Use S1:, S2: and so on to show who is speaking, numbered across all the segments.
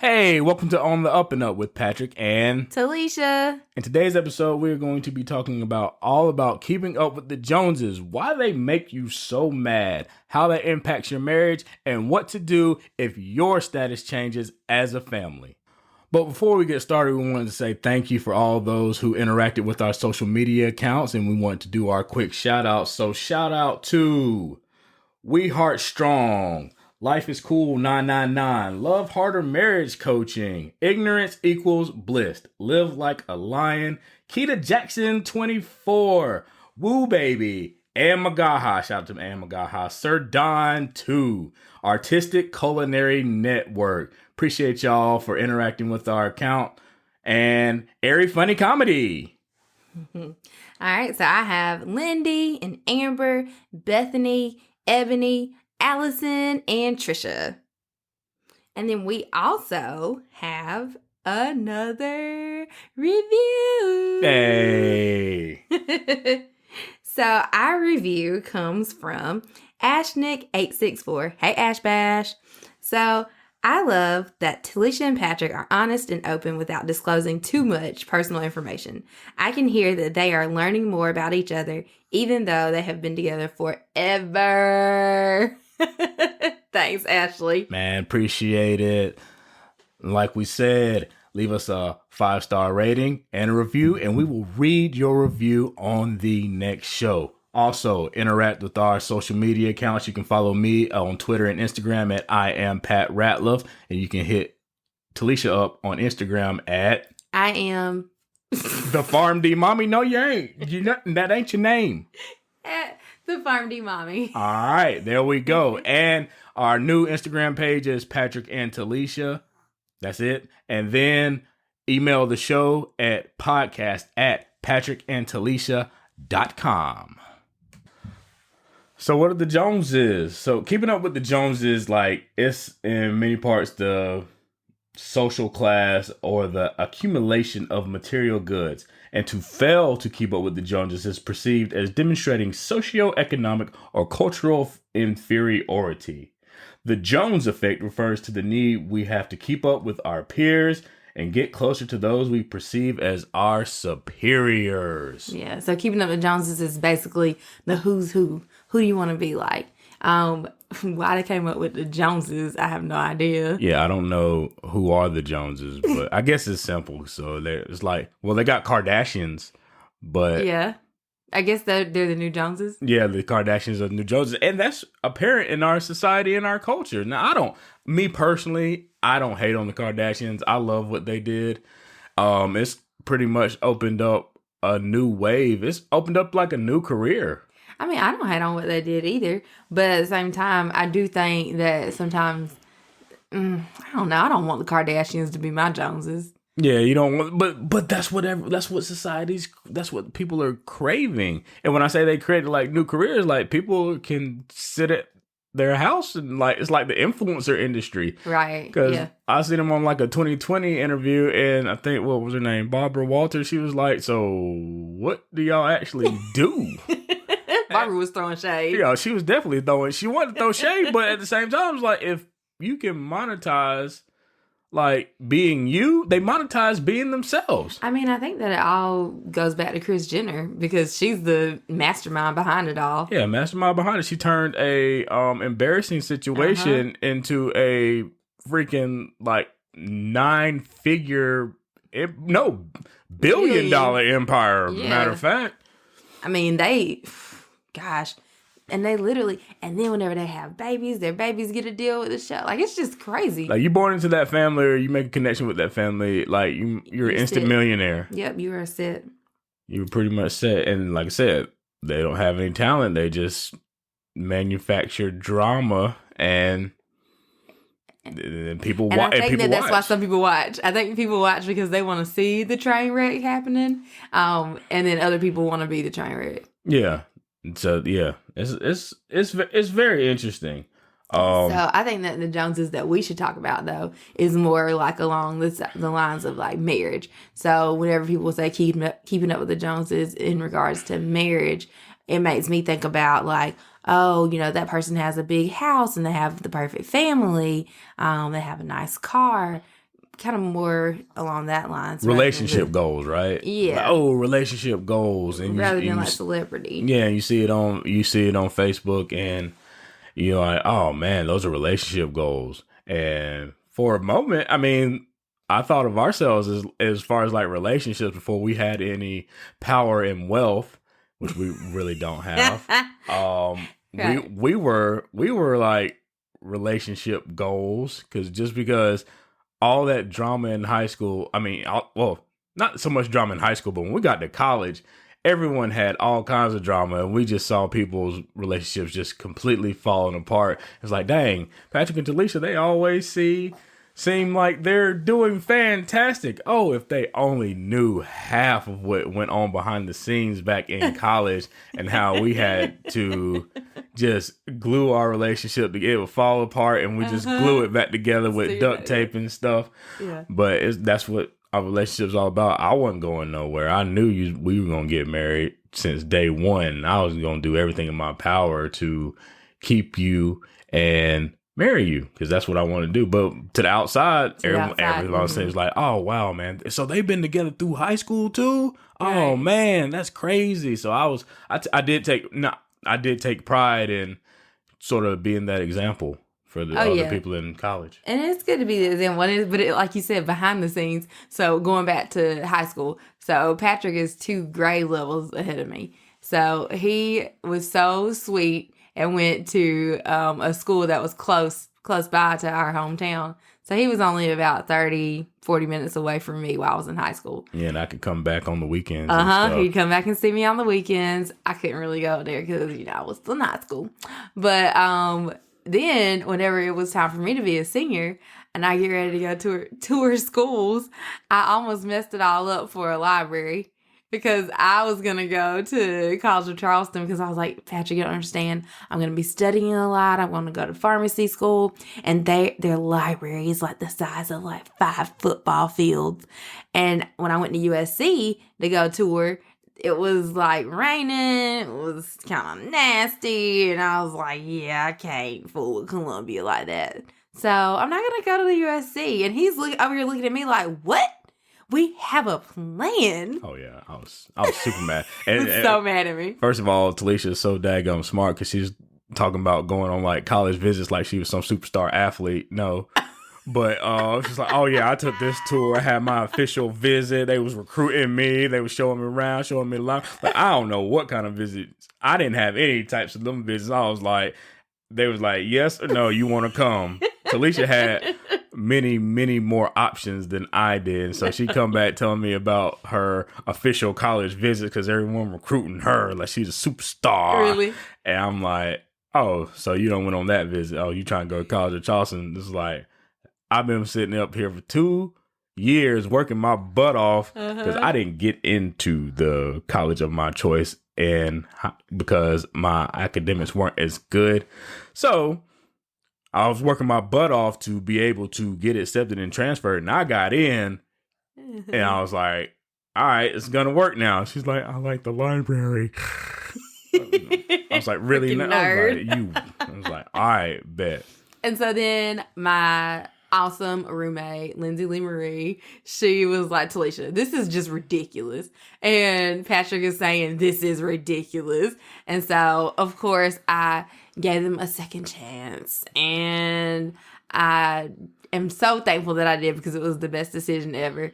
S1: Hey, welcome to On the Up and Up with Patrick and
S2: Talisha.
S1: In today's episode, we're going to be talking about keeping up with the Joneses, why they make you so mad, how that impacts your marriage, and what to do if your status changes as a family. But before we get started, we wanted to say thank you for all those who interacted with our social media accounts, and we want to do our quick shout out. So shout out to We Heart Strong, Life is Cool 999, Love Harder Marriage Coaching, Ignorance Equals Bliss, Live Like a Lion, Keita Jackson 24, Woo Baby, Ann Magaha, shout out to Ann Magaha, Sir Don 2, Artistic Culinary Network. Appreciate y'all for interacting with our account, and Airy Funny Comedy.
S2: All right, so I have Lindy and Amber, Bethany, Ebony, Allison, and Trisha. And then we also have another review.
S1: Hey.
S2: So our review comes from Ashnick864. Hey, Ash Bash. So I love that Talisha and Patrick are honest and open without disclosing too much personal information. I can hear that they are learning more about each other, even though they have been together forever. Thanks, Ashley.
S1: Man, appreciate it. Like we said, leave us a 5-star rating and a review, and we will read your review on the next show. Also, interact with our social media accounts. You can follow me on Twitter and Instagram at I am Pat Ratliff, and you can hit Talisha up on Instagram at
S2: I am
S1: the Farm D Mommy. No, you ain't. That ain't your name.
S2: at the Farm D Mommy.
S1: All right, there we go. And our new Instagram page is Patrick and Talisha. That's it. And then email the show at podcast@patrickandtalisha.com. So what are the Joneses? So keeping up with the Joneses, like, it's in many parts the social class or the accumulation of material goods. And to fail to keep up with the Joneses is perceived as demonstrating socioeconomic or cultural inferiority. The Jones effect refers to the need we have to keep up with our peers and get closer to those we perceive as our superiors.
S2: Yeah, so keeping up with Joneses is basically the who's who. Who do you want to be like? Why they came up with the Joneses, I have no idea.
S1: Yeah, I don't know who are the Joneses, but I guess it's simple. So it's like, well, they got Kardashians, but
S2: Yeah, I guess they're the new Joneses.
S1: yeah, the Kardashians are the new Joneses, and that's apparent in our society and our culture. Now, me personally, I don't hate on the Kardashians. I love what they did. It's pretty much opened up a new wave. It's opened up like a new career.
S2: I mean, I don't hate on what they did either, but at the same time, I do think that sometimes, I don't know, I don't want the Kardashians to be my Joneses.
S1: Yeah, you don't want, but that's what people are craving. And when I say they created like new careers, like people can sit at their house and like, it's like the influencer industry.
S2: Right.
S1: Because
S2: yeah.
S1: I seen them on like a 2020 interview, and I think, what was her name? Barbara Walters. She was like, so what do y'all actually do?
S2: Barbara was throwing shade.
S1: Yeah, she was definitely she wanted to throw shade, but at the same time, it's like, if you can monetize like being you, they monetize being themselves.
S2: I mean, I think that it all goes back to Kris Jenner because she's the mastermind behind it all.
S1: Yeah, mastermind behind it. She turned a embarrassing situation into a freaking like $9 billion empire.
S2: Yeah.
S1: Matter of fact.
S2: I mean, gosh. And they literally, and then whenever they have babies, their babies get a deal with the show. Like, it's just crazy.
S1: Like, you born into that family or you make a connection with that family, like, you're an instant millionaire.
S2: Yep, you are set.
S1: You're pretty much set. And like I said, they don't have any talent. They just manufacture drama and people watch.
S2: I think that's why some people watch. I think people watch because they want to see the train wreck happening. And then other people want to be the train wreck.
S1: Yeah. So yeah, it's very interesting.
S2: So I think that the Joneses that we should talk about though is more like along the lines of like marriage. So whenever people say keeping up with the Joneses in regards to marriage, it makes me think about like, oh, you know, that person has a big house and they have the perfect family. They have a nice car. kind of more along that lines.
S1: Relationship goals, right?
S2: Yeah.
S1: Like, relationship goals, and
S2: rather than like celebrity.
S1: Yeah, you see it on Facebook, and you're like, oh man, those are relationship goals. And for a moment, I mean, I thought of ourselves as far as like relationships before we had any power and wealth, which we really don't have.
S2: Right.
S1: We were like relationship goals because all that drama in high school. I mean, not so much drama in high school, but when we got to college, everyone had all kinds of drama, and we just saw people's relationships just completely falling apart. It's like, dang, Patrick and Talisha, they always seem like they're doing fantastic. Oh, if they only knew half of what went on behind the scenes back in college and how we had to just glue our relationship together. It would fall apart, and we just glue it back together with duct tape and stuff.
S2: Yeah.
S1: But that's what our relationship's all about. I wasn't going nowhere. I knew we were going to get married since day one. I was going to do everything in my power to keep you and marry you, because that's what I want to do. But to the outside, everyone seems like, oh wow, man, so they've been together through high school too. Oh man, that's crazy. So I did take pride in sort of being that example for the other people in college.
S2: And it's good to be the example, but like you said, behind the scenes. So going back to high school, so Patrick is 2 grade levels ahead of me. So he was so sweet and went to a school that was close by to our hometown. So he was only about 30, 40 minutes away from me while I was in high school.
S1: Yeah, and I could come back on the weekends.
S2: He'd come back and see me on the weekends. I couldn't really go there because, I was still in high school. But then whenever it was time for me to be a senior and I get ready to go tour schools, I almost messed it all up for a library. Because I was going to go to College of Charleston because I was like, Patrick, you don't understand. I'm going to be studying a lot. I'm going to go to pharmacy school. And their library is like the size of like 5 football fields. And when I went to USC to go tour, it was like raining. It was kind of nasty. And I was like, yeah, I can't fool with Columbia like that. So I'm not going to go to the USC. And he's over here looking at me like, what? We have a plan.
S1: Oh yeah, I was super mad.
S2: And so mad at me.
S1: First of all, Talisha is so daggum smart because she's talking about going on like college visits like she was some superstar athlete. No, but she's like, oh yeah, I took this tour. I had my official visit. They was recruiting me. They was showing me around, showing me around. Like I don't know what kind of visits. I didn't have any types of them visits. I was like, they was like, yes or no, you want to come? Talisha had many more options than I did, so she come back telling me about her official college visit because everyone recruiting her like she's a superstar.
S2: Really?
S1: And I'm like, oh, so you don't went on that visit? Oh, you trying to go to College of Charleston? This is like, I've been sitting up here for 2 years working my butt off because I didn't get into the college of my choice, and because my academics weren't as good, so I was working my butt off to be able to get accepted and transferred, and I got in, and I was like, all right, it's going to work now. She's like, I like the library. I was like, really? I was like, all right, bet.
S2: And so then my awesome roommate, Lindsay Lee Marie, she was like, Talisha, this is just ridiculous. And Patrick is saying, this is ridiculous. And so, of course, I gave them a second chance. And I am so thankful that I did because it was the best decision ever.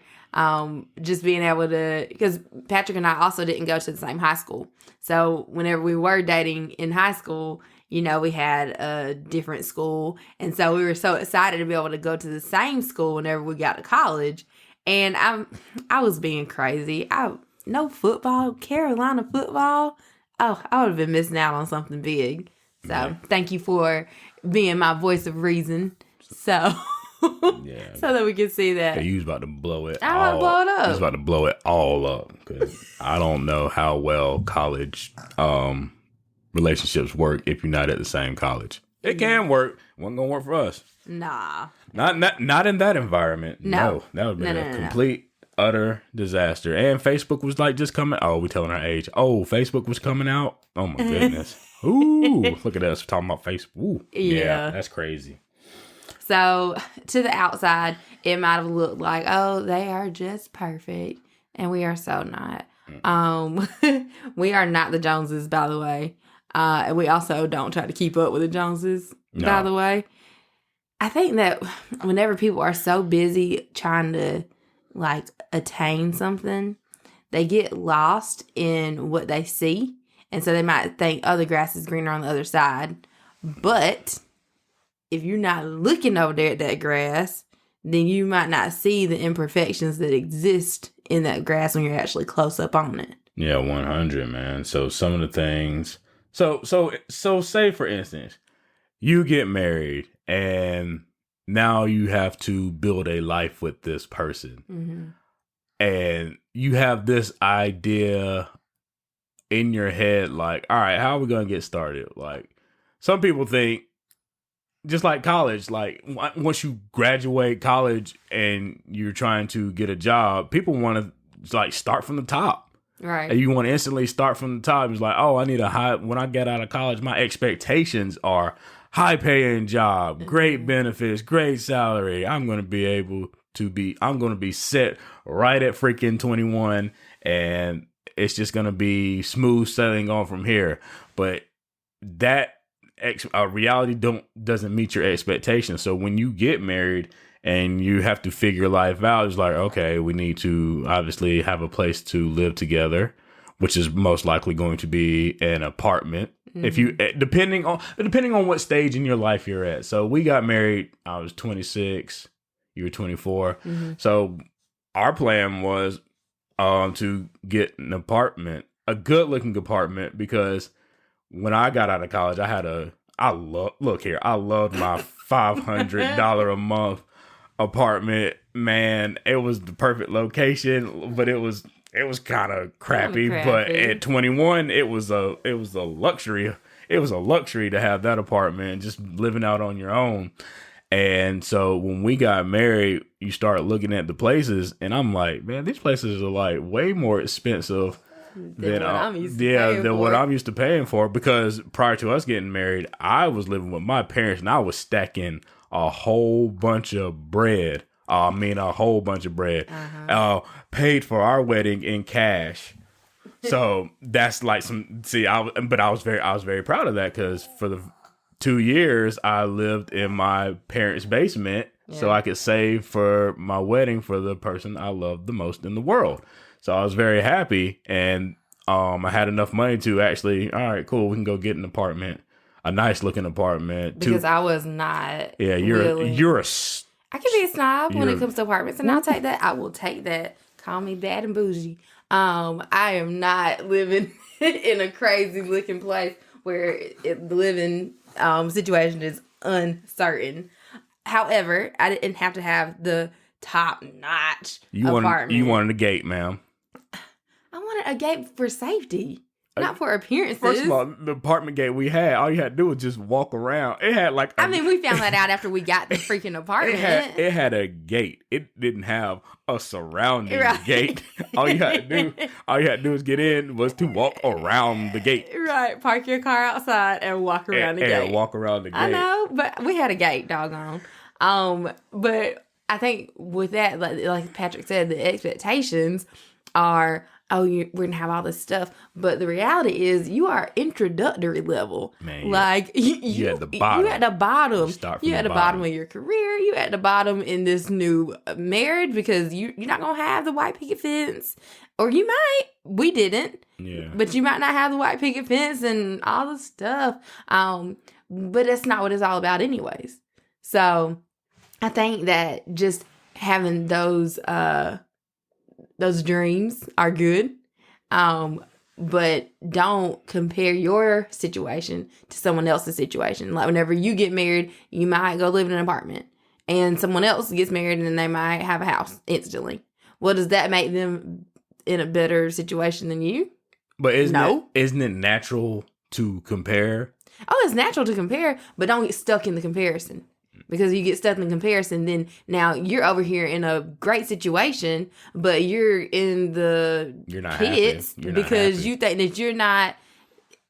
S2: Just being able to, because Patrick and I also didn't go to the same high school. So whenever we were dating in high school, we had a different school. And so we were so excited to be able to go to the same school whenever we got to college. And I was being crazy. No football, Carolina football. Oh, I would have been missing out on something big. So thank you for being my voice of reason. So so that we can see that.
S1: You was about to blow it.
S2: I'm about to blow it up.
S1: You was about to blow it all up because I don't know how well college relationships work if you're not at the same college. It can work. Wasn't gonna work for us.
S2: Nah.
S1: Not in that environment.
S2: No.
S1: That would be a complete utter disaster. And Facebook was like just coming. Oh, we telling our age. Oh, Facebook was coming out. Oh my goodness. Ooh, look at us talking about Facebook. Ooh, yeah, that's crazy.
S2: So to the outside, it might have looked like, oh, they are just perfect. And we are so not. We are not the Joneses, by the way. And we also don't try to keep up with the Joneses, by the way. I think that whenever people are so busy trying to like attain something, they get lost in what they see. And so they might think, oh, the grass is greener on the other side. But if you're not looking over there at that grass, then you might not see the imperfections that exist in that grass when you're actually close up on it.
S1: Yeah, 100, man. So some of the things, so say for instance, you get married and now you have to build a life with this person.
S2: Mm-hmm.
S1: And you have this idea in your head, like, all right, how are we going to get started? Like, some people think, just like college, like once you graduate college and you're trying to get a job, people want to like start from the top.
S2: Right.
S1: And you want to instantly start from the top. It's like, oh, I need when I get out of college, my expectations are high paying job, great benefits, great salary. I'm going to be set right at freaking 21 and it's just going to be smooth sailing on from here. But that reality doesn't meet your expectations. So when you get married and you have to figure life out, it's like, okay, we need to obviously have a place to live together, which is most likely going to be an apartment. Mm-hmm. If you depending on what stage in your life you're at. So we got married, I was 26, you were 24. Mm-hmm. So our plan was to get an apartment, a good looking apartment, because when I got out of college, I loved my $500 a month apartment. Man, it was the perfect location, but it was kind of crappy. But at 21, it was a luxury. It was a luxury to have that apartment, just living out on your own. And so when we got married, you start looking at the places, and I'm like, man, these places are like way more expensive than what I'm used to paying for. Because prior to us getting married, I was living with my parents, and I was stacking a whole bunch of bread. Paid for our wedding in cash. So that's like I was very proud of that, because for the 2 years I lived in my parents' basement, so I could save for my wedding for the person I loved the most in the world. So I was very happy, and I had enough money to actually, all right, cool, we can go get an apartment, a nice looking apartment.
S2: Because I was not.
S1: Yeah,
S2: I can be a snob when it comes to apartments, and I'll take that. I will take that. Call me bad and bougie. I am not living in a crazy looking place where the living situation is uncertain. However, I didn't have to have the top notch apartment.
S1: You wanted a gate, ma'am.
S2: I wanted a gate for safety, not for appearances.
S1: First of all, the apartment gate we had, all you had to do was just walk around. It had like
S2: we found that out after we got the freaking apartment.
S1: It had a gate. It didn't have a surrounding gate. All you had to do was get in, was to walk around the gate.
S2: Right. Park your car outside and walk around the gate.
S1: And walk around the gate.
S2: I know, but we had a gate, doggone. But I think with that, like Patrick said, the expectations are, we're going to have all this stuff. But the reality is you are introductory level.
S1: Man,
S2: like you
S1: at the bottom.
S2: You at the bottom.
S1: You
S2: at the bottom of your career. You at the bottom in this new marriage, because you're not going to have the white picket fence. Or you might. We didn't.
S1: Yeah.
S2: But you might not have the white picket fence and all the stuff. But that's not what it's all about anyways. So I think that just having those dreams are good. But don't compare your situation to someone else's situation. Like whenever you get married, you might go live in an apartment, and someone else gets married and they might have a house instantly. Well, does that make them in a better situation than you?
S1: But isn't it natural to compare?
S2: Oh, it's natural to compare, but don't get stuck in the comparison. Because you get stuck in the comparison, then now you're over here in a great situation, but you're in the pits because you think that you're not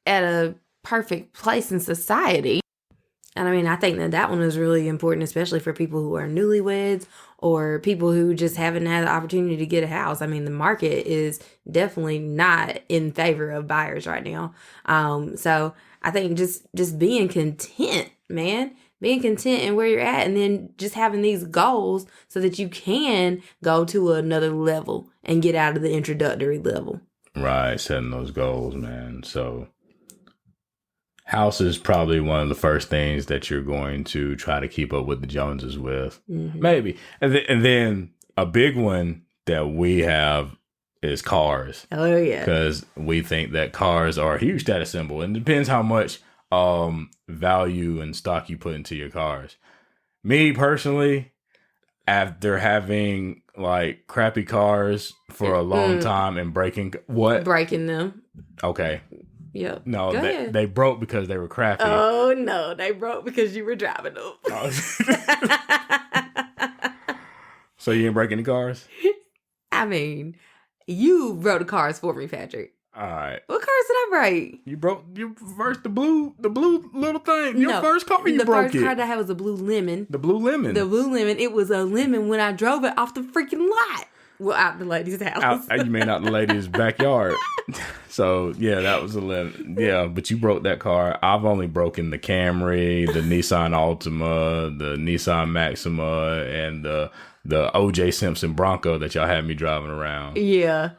S2: at a perfect place in society. And I mean, I think that one is really important, especially for people who are newlyweds or people who just haven't had the opportunity to get a house. I mean, the market is definitely not in favor of buyers right now. So I think just being content, man, being content in where you're at, and then just having these goals so that you can go to another level and get out of the introductory level.
S1: Right, setting those goals, man. So house is probably one of the first things that you're going to try to keep up with the Joneses with. Mm-hmm. Maybe. And then a big one that we have is cars.
S2: Oh, yeah.
S1: Because we think that cars are a huge status symbol. And it depends how much value and stock you put into your cars. Me personally, after having like crappy cars for a long time and breaking
S2: them.
S1: Okay.
S2: Yep.
S1: No, they broke because they were crappy.
S2: Oh, no. They broke because you were driving them.
S1: So you didn't break any cars?
S2: I mean, you broke the cars for me, Patrick.
S1: All right.
S2: What cars did I break?
S1: You broke your first, the blue little thing. Your first car, you broke it.
S2: The first car that I had was a blue lemon.
S1: The blue lemon.
S2: The blue lemon. It was a lemon when I drove it off the freaking lot. Well, out the lady's house.
S1: You mean out the lady's backyard. So, yeah, that was a lemon. Yeah, but you broke that car. I've only broken the Camry, the Nissan Altima, the Nissan Maxima, and the O.J. Simpson Bronco that y'all had me driving around.
S2: Yeah,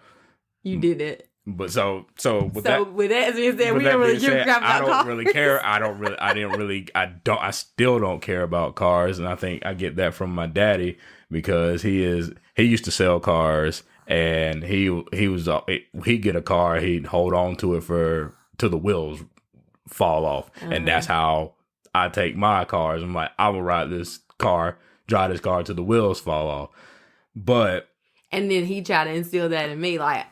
S2: you did it.
S1: But so with
S2: that being said, we don't really give a crap about cars.
S1: I don't really care. I still don't care about cars, and I think I get that from my daddy because he used to sell cars, and he'd get a car, he'd hold on to it till the wheels fall off, and that's how I take my cars. I'm like, I will drive this car till the wheels fall off.
S2: And then he tried to instill that in me, like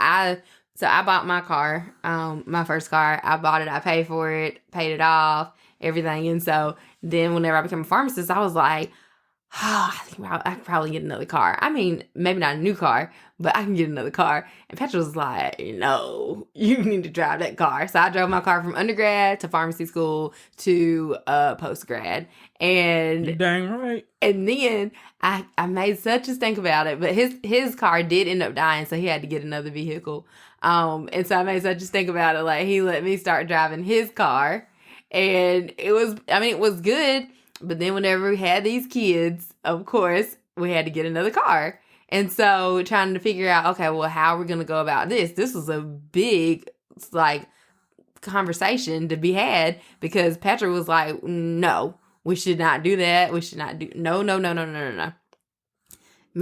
S2: So I bought my car, my first car. I bought it. I paid for it, paid it off, everything. And so then whenever I became a pharmacist, I was like, I think I could probably get another car. I mean, maybe not a new car, but I can get another car. And Petra was like, no, you need to drive that car. So I drove my car from undergrad to pharmacy school to post-grad. And
S1: you dang right.
S2: And then I made such a stink about it. But his car did end up dying, so he had to get another vehicle. And so I made such a stink about it. Like, he let me start driving his car. And it was good. But then whenever we had these kids, of course, we had to get another car. And so trying to figure out, okay, well, how are we going to go about this? This was a big, like, conversation to be had because Patrick was like, no, we should not do that. We should not do, no. Me, on the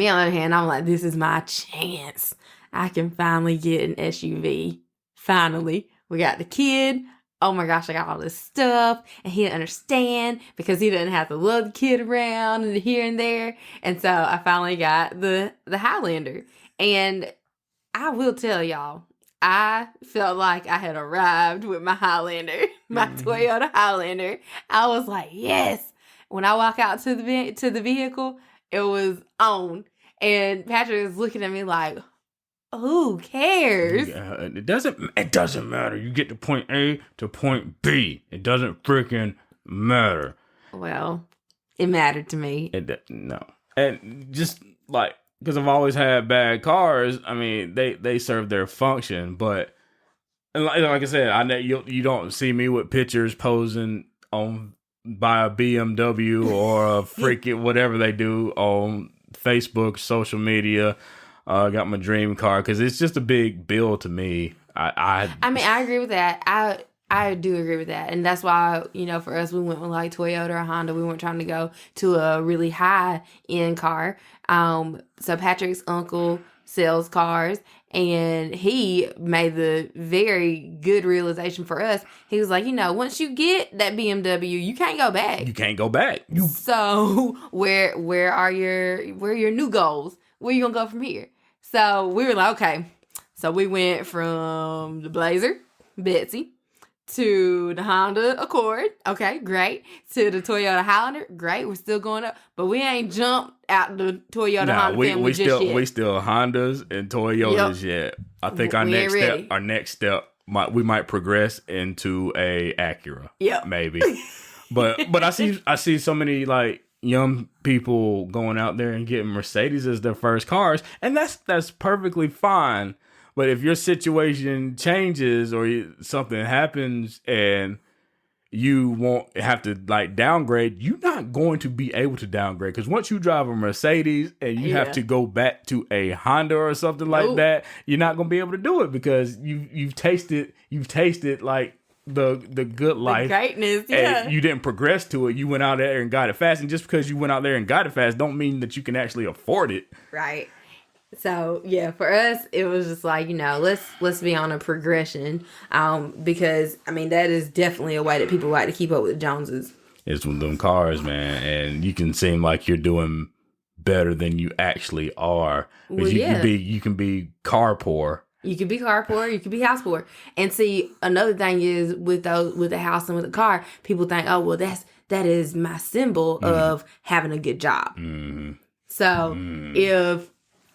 S2: other hand, I'm like, this is my chance. I can finally get an SUV. Finally. We got the kid. Oh my gosh, I got all this stuff. And he didn't understand because he didn't have to lug the kid around and here and there. And so I finally got the Highlander. And I will tell y'all, I felt like I had arrived with my Highlander, my Toyota Highlander. I was like, yes. When I walk out to the vehicle, it was on. And Patrick was looking at me like, who cares?
S1: Yeah, it doesn't matter. You get to point A to point B. It doesn't freaking matter.
S2: Well, it mattered to me.
S1: No. And just like, because I've always had bad cars, I mean, they serve their function, but and like I said, you don't see me with pictures posing by a BMW or a freaking whatever they do on Facebook, social media. Got my dream car because it's just a big bill to me. I mean,
S2: I agree with that. I do agree with that, and that's why for us we went with like Toyota or Honda. We weren't trying to go to a really high end car. So Patrick's uncle sells cars, and he made the very good realization for us. He was like, once you get that BMW, you can't go back.
S1: You can't go back.
S2: So where are your new goals? Where you gonna go from here? So we were like, okay. So we went from the Blazer, Betsy, to the Honda Accord. Okay, great. To the Toyota Highlander. Great. We're still going up. But we ain't jumped out the Toyota Honda family just yet.
S1: We still Hondas and Toyotas yet. I think our next step we might progress into a Acura.
S2: Yep.
S1: Maybe. But I see so many like young people going out there and getting Mercedes as their first cars, and that's perfectly fine. But if your situation changes or something happens and you won't have to like downgrade, you're not going to be able to downgrade, because once you drive a Mercedes and you have to go back to a Honda or something like that, you're not going to be able to do it, because you've tasted like the good life,
S2: the greatness,
S1: and you didn't progress to it. You went out there and got it fast, and just because you went out there and got it fast don't mean that you can actually afford it.
S2: Right. So yeah, for us, it was just like, let's be on a progression, because I mean that is definitely a way that people like to keep up with the Joneses.
S1: It's with them cars, man, and you can seem like you're doing better than you actually are.
S2: Well,
S1: you can be car poor.
S2: You could be car poor, you could be house poor. And see, another thing is with the house and with the car, people think, oh well, that is my symbol of having a good job. So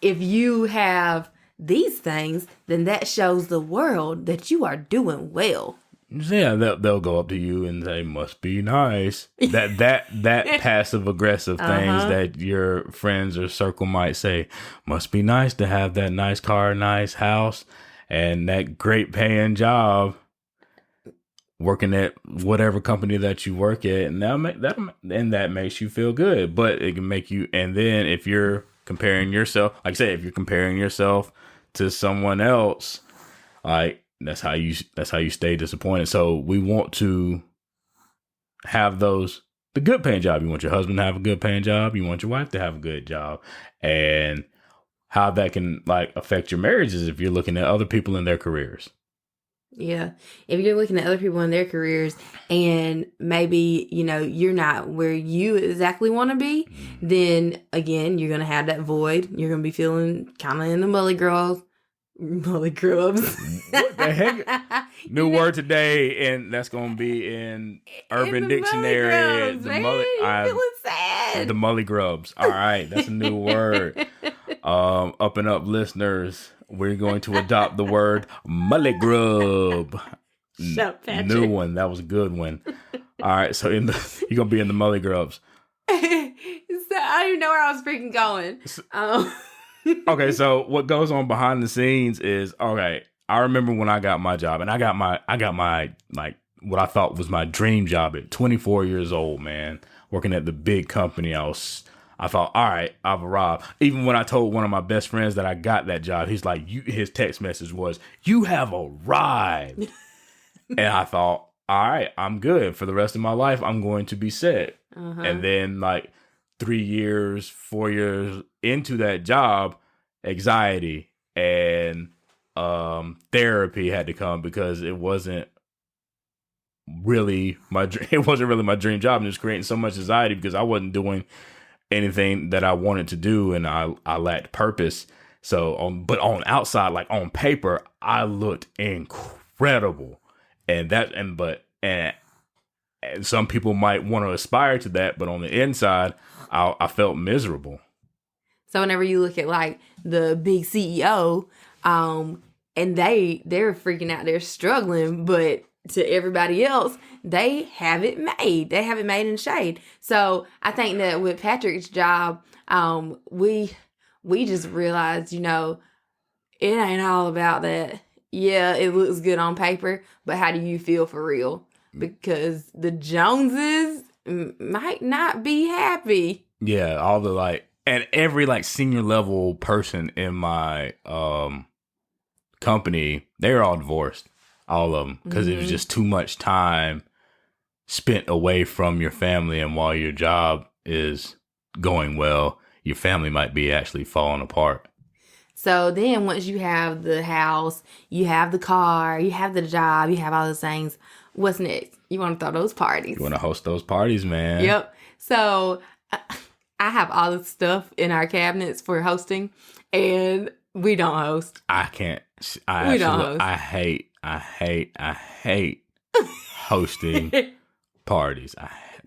S2: if you have these things, then that shows the world that you are doing well.
S1: Yeah, they'll go up to you and say, "Must be nice." That passive aggressive things that your friends or circle might say, "Must be nice to have that nice car, nice house, and that great paying job, working at whatever company that you work at," and that makes you feel good. But it can make you, and then if you're comparing yourself, like I said, if you're comparing yourself to someone else, like that's how you stay disappointed. So we want to have the good paying job. You want your husband to have a good paying job. You want your wife to have a good job. And how that can like affect your marriage is if you're looking at other people in their careers.
S2: Yeah. If you're looking at other people in their careers and maybe, you're not where you exactly want to be, then again, you're going to have that void. You're going to be feeling kind of in the mully grubs.
S1: What the heck? New word today, and that's going to be in Urban Dictionary.
S2: Feeling sad.
S1: The mully grubs. All right. That's a new word. Up and up listeners, we're going to adopt the word mully grub.
S2: Shut Patrick.
S1: New one. That was a good one. All right. So you're going to be in the mully grubs.
S2: So I don't even know where I was freaking going.
S1: Okay. So what goes on behind the scenes is, okay, I remember when I got my job, and I got my like what I thought was my dream job at 24 years old, man, working at the big company. I thought, all right, I've arrived. Even when I told one of my best friends that I got that job, he's like, his text message was, "You have arrived." And I thought, all right, I'm good. For the rest of my life, I'm going to be set. And then like 3 years, 4 years into that job, anxiety and therapy had to come, because it wasn't really my dream job, and it was creating so much anxiety because I wasn't doing anything that I wanted to do, and I lacked purpose. So but on outside, like on paper, I looked incredible, and some people might want to aspire to that, but on the inside, I felt miserable.
S2: So whenever you look at like the big CEO, and they're freaking out, they're struggling, but to everybody else, they have it made. They have it made in the shade. So I think that with Patrick's job, we just realized, it ain't all about that. Yeah, it looks good on paper, but how do you feel for real? Because the Joneses might not be happy.
S1: Yeah, all the and every senior level person in my company, they're all divorced. All of them, because it was just too much time spent away from your family. And while your job is going well, your family might be actually falling apart.
S2: So then once you have the house, you have the car, you have the job, you have all those things, what's next? You want to throw those parties.
S1: You want to host those parties, man.
S2: Yep. So I have all the stuff in our cabinets for hosting, and we don't host.
S1: I can't.
S2: We don't host.
S1: I hate hosting parties.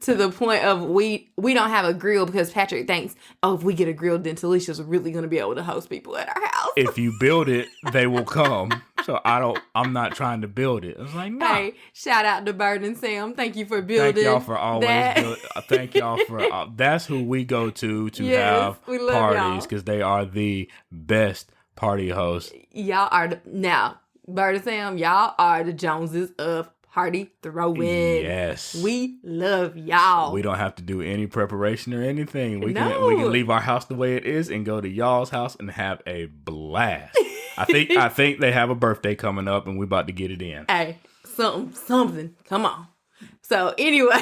S2: To the point of we don't have a grill, because Patrick thinks, if we get a grill, then Talicia's really going to be able to host people at our house.
S1: If you build it, they will come. So I'm not trying to build it. I was like, no.
S2: Hey, shout out to Bird and Sam. Thank you for building.
S1: Thank y'all for always
S2: that.
S1: thank y'all for that's who we go to
S2: Yes,
S1: have
S2: we love
S1: parties
S2: y'all.
S1: because they are the best party hosts.
S2: Y'all are now Bird and Sam. Y'all are the Joneses of party throwing.
S1: Yes.
S2: We love y'all.
S1: We don't have to do any preparation or anything. We
S2: No.
S1: can leave our house the way it is and go to y'all's house and have a blast. I think they have a birthday coming up and we about to get it in.
S2: Hey, something. Come on. So anyway,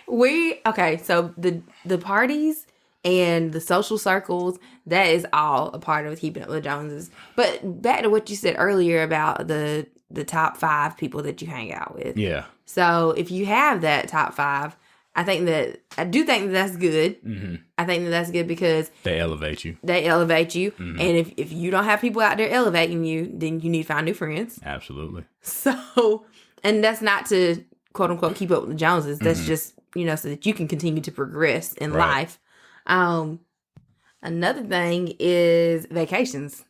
S2: so the parties and the social circles, that is all a part of keeping up with the Joneses. But back to what you said earlier about the top 5 people that you hang out with.
S1: Yeah.
S2: So if you have that top 5, I do think that that's good.
S1: Mm-hmm.
S2: I think that that's good because
S1: They elevate you.
S2: Mm-hmm. And if you don't have people out there elevating you, then you need to find new friends.
S1: Absolutely.
S2: So, and that's not to quote unquote keep up with the Joneses. That's just, so that you can continue to progress in life. Another thing is vacations.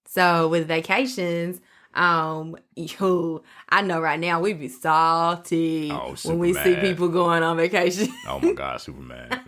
S2: So with vacations, I know right now we be salty when we see people going on vacation.
S1: Oh my God, Superman.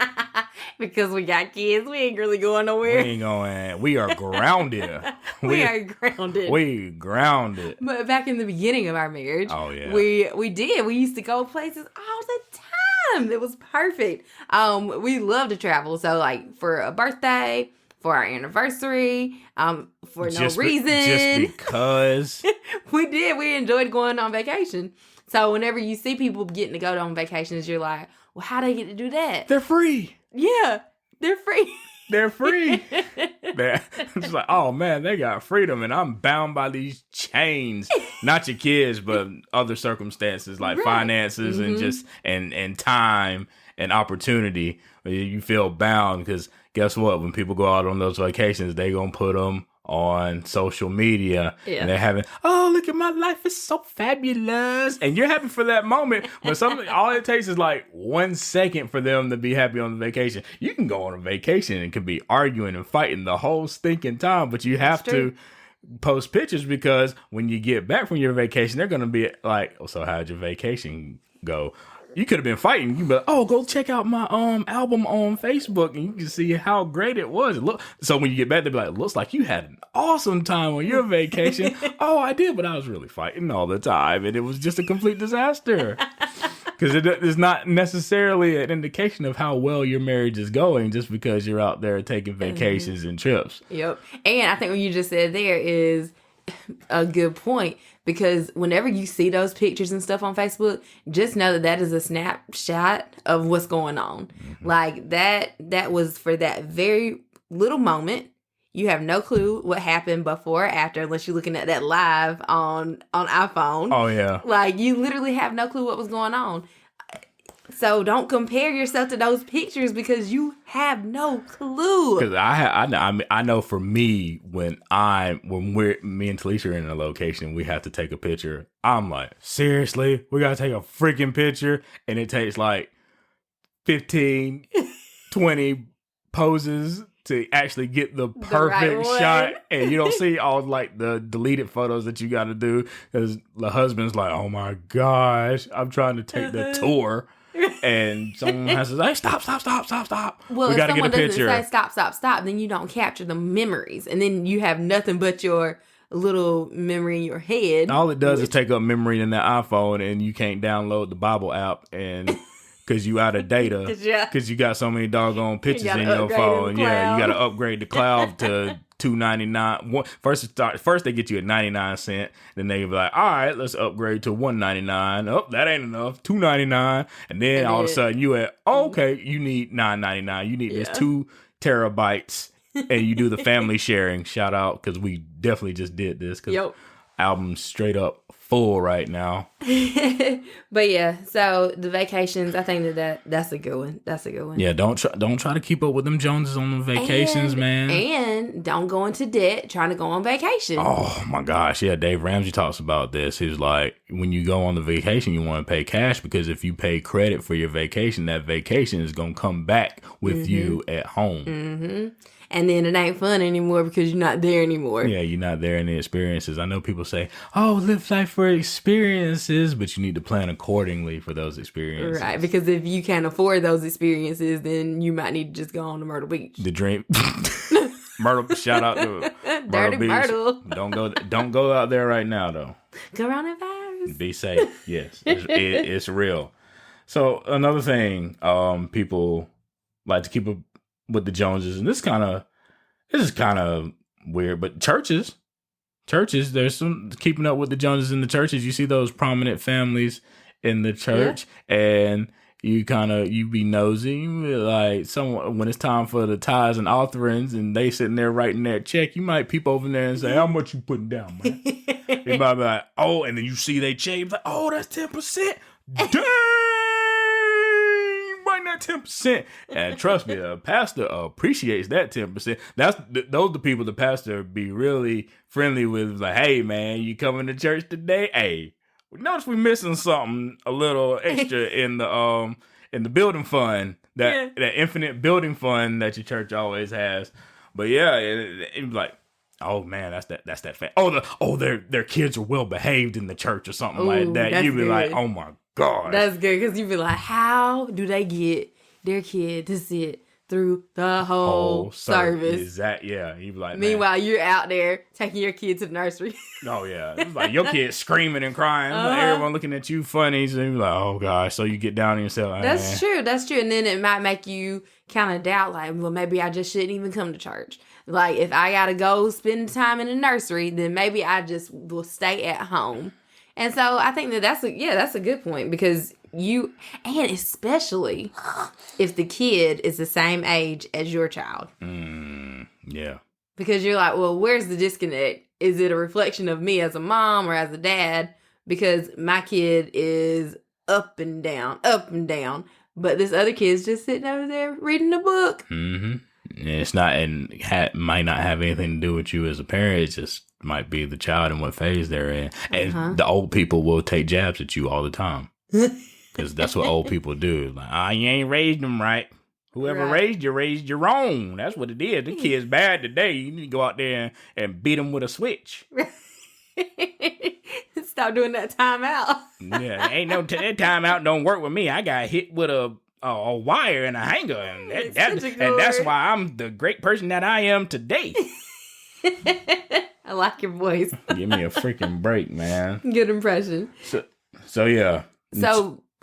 S2: Because we got kids, we ain't really going
S1: We
S2: nowhere.
S1: ain't going. We are grounded.
S2: We are grounded.
S1: We grounded.
S2: But back in the beginning of our marriage,
S1: Oh, yeah.
S2: we used to go places all the time. It was perfect. We love to travel. So like for a birthday, for our anniversary, for no reason.
S1: Just because.
S2: We enjoyed going on vacation. So whenever you see people getting to go on vacations, you're like, well, how they get to do that?
S1: They're free.
S2: Yeah, they're free.
S1: They're free. It's like, oh man, they got freedom, and I'm bound by these chains. Not your kids, but other circumstances like finances and just and time and opportunity. You feel bound because guess what? When people go out on those vacations, they gonna put them on social media and they're having, oh, look at my life, it's so fabulous, and you're happy for that moment, but all it takes is like 1 second for them to be happy on the vacation. You can go on a vacation and can be arguing and fighting the whole stinking time, but you have to post pictures because when you get back from your vacation, they're gonna be like, oh, so how'd your vacation go? You could have been fighting. You be like, oh, go check out my album on Facebook, and you can see how great it was. So when you get back, they'll be like, looks like you had an awesome time on your vacation. Oh, I did, but I was really fighting all the time, and it was just a complete disaster. Because it is not necessarily an indication of how well your marriage is going just because you're out there taking vacations and trips.
S2: Yep. And I think what you just said there is a good point, because whenever you see those pictures and stuff on Facebook, just know that that is a snapshot of what's going on. Like that was for that very little moment. You have no clue what happened before or after unless you're looking at that live on iPhone.
S1: Oh, yeah.
S2: Like, you literally have no clue what was going on. So don't compare yourself to those pictures because you have no clue.
S1: Because I know for me, when me and Talisha are in a location, we have to take a picture. I'm like, seriously, we gotta take a freaking picture, and it takes like 15, 20 poses to actually get the perfect shot, and you don't see all like the deleted photos that you got to do because the husband's like, oh my gosh, I'm trying to take the tour. And someone has to say, stop.
S2: Well,
S1: we
S2: if
S1: got to get a
S2: someone
S1: picture.
S2: doesn't say stop, then you don't capture the memories. And then you have nothing but your little memory in your head.
S1: All it does is take up memory in the iPhone, and you can't download the Bible app and because you out of data because you got so many doggone pictures in your phone. Yeah, you got to upgrade the cloud to $2.99. First they get you at 99 cents, then they be like, all right, let's upgrade to $1.99. Oh, that ain't enough. $2.99, and then all of a sudden you at okay, you need $9.99. You need this 2 terabytes, and you do the family sharing. Shout out because we definitely just did this because album straight up full right now.
S2: But yeah, so the vacations, I think that's a good one. That's a good one.
S1: Yeah, don't try to keep up with them Joneses on the vacations, man.
S2: And don't go into debt trying to go on vacation.
S1: Oh my gosh, yeah, Dave Ramsey talks about this. He's like, when you go on the vacation, you want to pay cash, because if you pay credit for your vacation, that vacation is going to come back with you at home.
S2: Mm-hmm. And then it ain't fun anymore because you're not there anymore.
S1: Yeah, you're not there in the experiences. I know people say, oh, live life for experiences, but you need to plan accordingly for those experiences.
S2: Right, because if you can't afford those experiences, then you might need to just go on to Myrtle Beach.
S1: The dream. Myrtle, shout out to
S2: Dirty
S1: Beach.
S2: Myrtle.
S1: Don't go out there right now, though.
S2: Coronavirus.
S1: Be safe. Yes, it's real. So another thing, people like to keep up with the Joneses, and this is kind of weird, but churches, there's some keeping up with the Joneses in the churches. You see those prominent families in the church, and you be nosy, you be like, someone, when it's time for the tithes and offerings, and they sitting there writing that check, you might peep over there and say, how much you putting down, man? You might be like, oh, and then you see they check, like, oh, that's 10%. Dang! Right now, 10%. And trust me, a pastor appreciates that 10%. Those are the people the pastor be really friendly with. Like, hey, man, you coming to church today? Hey, we notice we missing something a little extra in the building fund, that infinite building fund that your church always has. But yeah, it like, oh man, that's that fact. Their kids are well behaved in the church or something like that. You'd be like, oh my gosh.
S2: That's good, because you'd be like, how do they get their kid to sit through the whole service?
S1: Exactly. Yeah, you'd be like,
S2: meanwhile,
S1: man,
S2: you're out there taking your kid to the nursery.
S1: Oh yeah, it's like your kid screaming and crying. Like everyone looking at you funny. So you're like, oh gosh. So you get down on yourself. Like,
S2: That's true. And then it might make you kind of doubt, like, well, maybe I just shouldn't even come to church. Like, if I gotta go spend time in the nursery, then maybe I just will stay at home. And so I think that's a good point, because and especially if the kid is the same age as your child.
S1: Yeah.
S2: Because you're like, well, where's the disconnect? Is it a reflection of me as a mom or as a dad? Because my kid is up and down, but this other kid's just sitting over there reading a book.
S1: Mm-hmm. It's not, and might not have anything to do with you as a parent. It just might be the child and what phase they're in. And the old people will take jabs at you all the time, because that's what old people do. Like, you ain't raised them right. Whoever raised you wrong. That's what it is. The kid's bad today. You need to go out there and beat them with a switch.
S2: Stop doing that timeout.
S1: Yeah, ain't no that timeout don't work with me. I got hit with a wire and a hanger, and that's why I'm the great person that I am today.
S2: I like your voice.
S1: Give me a freaking break, man.
S2: Good impression.
S1: So yeah.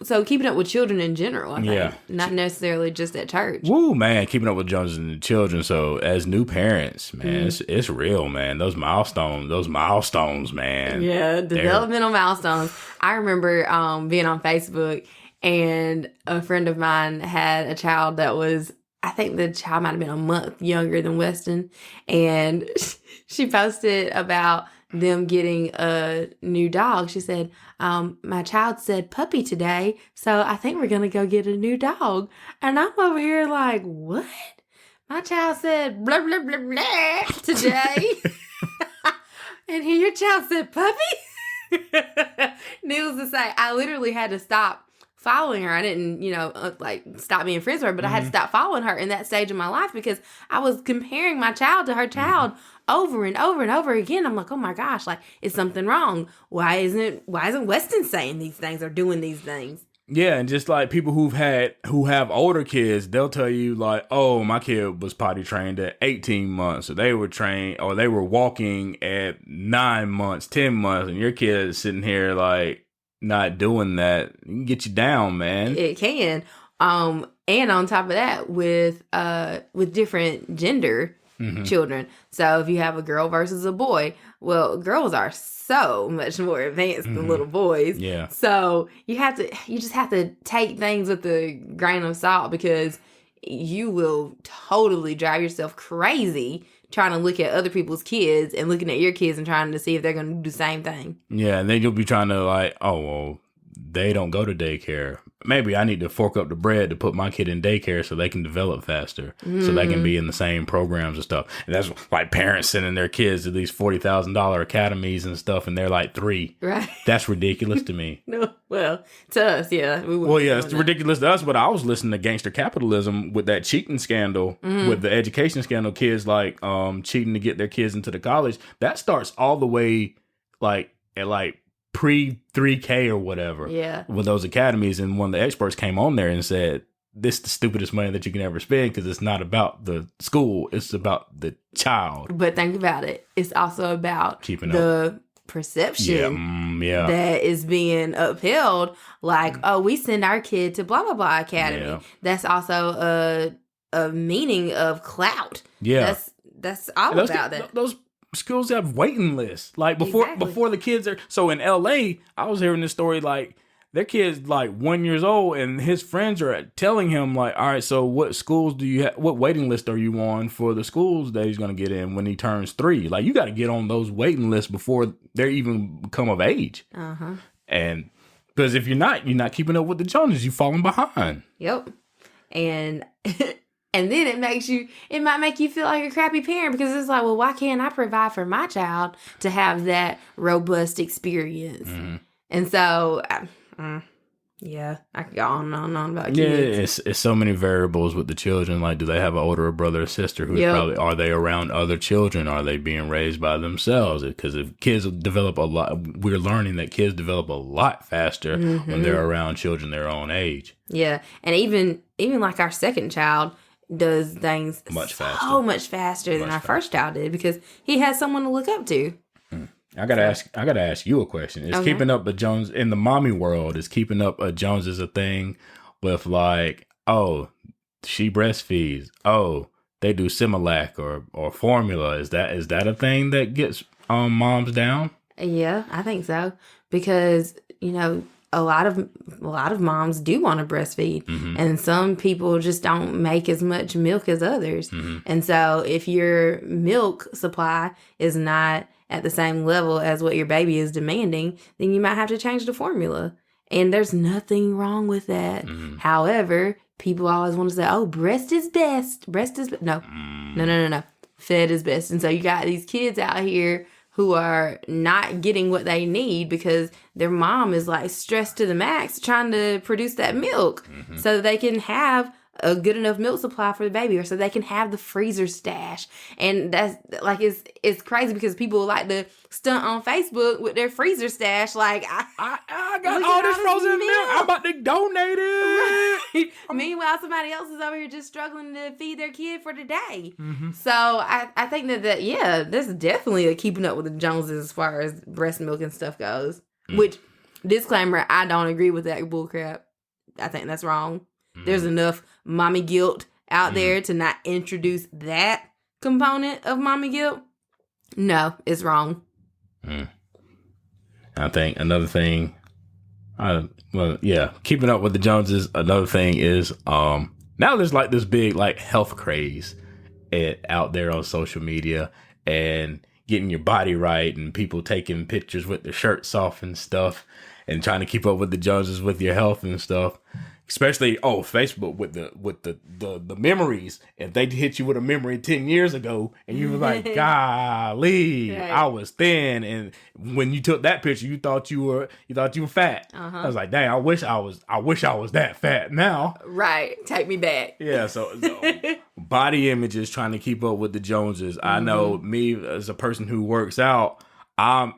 S2: So keeping up with children in general, I think. Not necessarily just at church.
S1: Woo, man, keeping up with Jones and the children. So as new parents, man, it's real, man. Those milestones, man.
S2: Yeah, developmental milestones. I remember being on Facebook, and a friend of mine had a child that was, I think the child might have been a month younger than Weston, and she posted about them getting a new dog. She said, my child said puppy today, so I think we're going to go get a new dog. And I'm over here like, what? My child said blah, blah, blah, blah today. And here your child said puppy? Needless to say, I literally had to stop following her. I didn't, stop being friends with her, but I had to stop following her in that stage of my life, because I was comparing my child to her child over and over and over again. I'm like, oh my gosh, like, is something wrong? Why isn't Weston saying these things or doing these things?
S1: Yeah, and just like people who have older kids, they'll tell you like, oh, my kid was potty trained at 18 months, or they were trained, or they were walking at 9 months, 10 months, and your kid is sitting here like not doing that. It can get you down, man.
S2: It can. And on top of that, with different gender children. So if you have a girl versus a boy, well, girls are so much more advanced than little boys.
S1: Yeah.
S2: So you just have to take things with a grain of salt, because you will totally drive yourself crazy trying to look at other people's kids and looking at your kids and trying to see if they're going to do the same thing.
S1: Yeah, and then you'll be trying to like, oh, well, they don't go to daycare. Maybe I need to fork up the bread to put my kid in daycare so they can develop faster, so they can be in the same programs and stuff. And that's like parents sending their kids to these $40,000 academies and stuff, and they're like 3.
S2: Right.
S1: That's ridiculous to me.
S2: No, well, to us, yeah.
S1: Well, yeah, it's ridiculous to us, but I was listening to Gangster Capitalism with that cheating scandal, with the education scandal, kids like cheating to get their kids into the college. That starts all the way like at like pre-3K or whatever.
S2: Yeah.
S1: With those academies, and one of the experts came on there and said, this is the stupidest money that you can ever spend because it's not about the school, it's about the child.
S2: But think about it. It's also about
S1: Keeping
S2: the perception
S1: Yeah.
S2: that is being upheld. Like, oh, we send our kid to blah, blah, blah academy.
S1: Yeah.
S2: That's also a meaning of clout.
S1: Yeah.
S2: That's all
S1: those,
S2: about that.
S1: Those schools have waiting lists. Like
S2: Exactly.
S1: before the kids are. So in LA, I was hearing this story like their kid's like 1 year old and his friends are telling him like, all right, so what schools do you have? What waiting list are you on for the schools that he's going to get in when he turns 3? Like you got to get on those waiting lists before they even become of age.
S2: Uh-huh.
S1: And because if you're not keeping up with the Joneses, you're falling behind.
S2: Yep. And and then it might make you feel like a crappy parent because it's like, well, why can't I provide for my child to have that robust experience?
S1: Mm-hmm.
S2: And so, yeah, I could go on and on about kids.
S1: Yeah, it's so many variables with the children. Like, do they have an older brother or sister who's probably, are they around other children? Are they being raised by themselves? Because if kids develop a lot, we're learning that kids develop a lot faster when they're around children their own age.
S2: Yeah. And even like our second child does things so much faster than our first child did because he has someone to look up to.
S1: I gotta ask you a question. Is keeping up a Jones in the mommy world? Is keeping up a Jones is a thing with like, oh, she breastfeeds. Oh, they do Similac or formula. Is that a thing that gets moms down?
S2: Yeah, I think so because a lot of moms do want to breastfeed, and some people just don't make as much milk as others. And so if your milk supply is not at the same level as what your baby is demanding, then you might have to change the formula. And there's nothing wrong with that. However, people always want to say, oh, breast is best. No. Fed is best. And so you got these kids out here who are not getting what they need because their mom is like stressed to the max trying to produce that milk so that they can have a good enough milk supply for the baby or so they can have the freezer stash. And that's like, it's crazy because people like to stunt on Facebook with their freezer stash. Like,
S1: I got all this frozen milk. I'm about to donate it.
S2: Right. Meanwhile, somebody else is over here just struggling to feed their kid for the day. So I think that there's definitely a keeping up with the Joneses as far as breast milk and stuff goes. Which, disclaimer, I don't agree with that bullcrap. I think that's wrong. There's enough mommy guilt out there to not introduce that component of mommy guilt. No, it's wrong.
S1: I think another thing, keeping up with the Joneses. Another thing is now there's like this big like health craze out there on social media and getting your body right and people taking pictures with their shirts off and stuff and trying to keep up with the Joneses with your health and stuff. Especially Facebook with the memories. If they hit you with a memory 10 years ago and you were like, golly, right. I was thin, and when you took that picture you thought you were fat. I was like, dang, I wish I was that fat now.
S2: Right. Take me back.
S1: Yeah, so body image is trying to keep up with the Joneses. I know me as a person who works out, I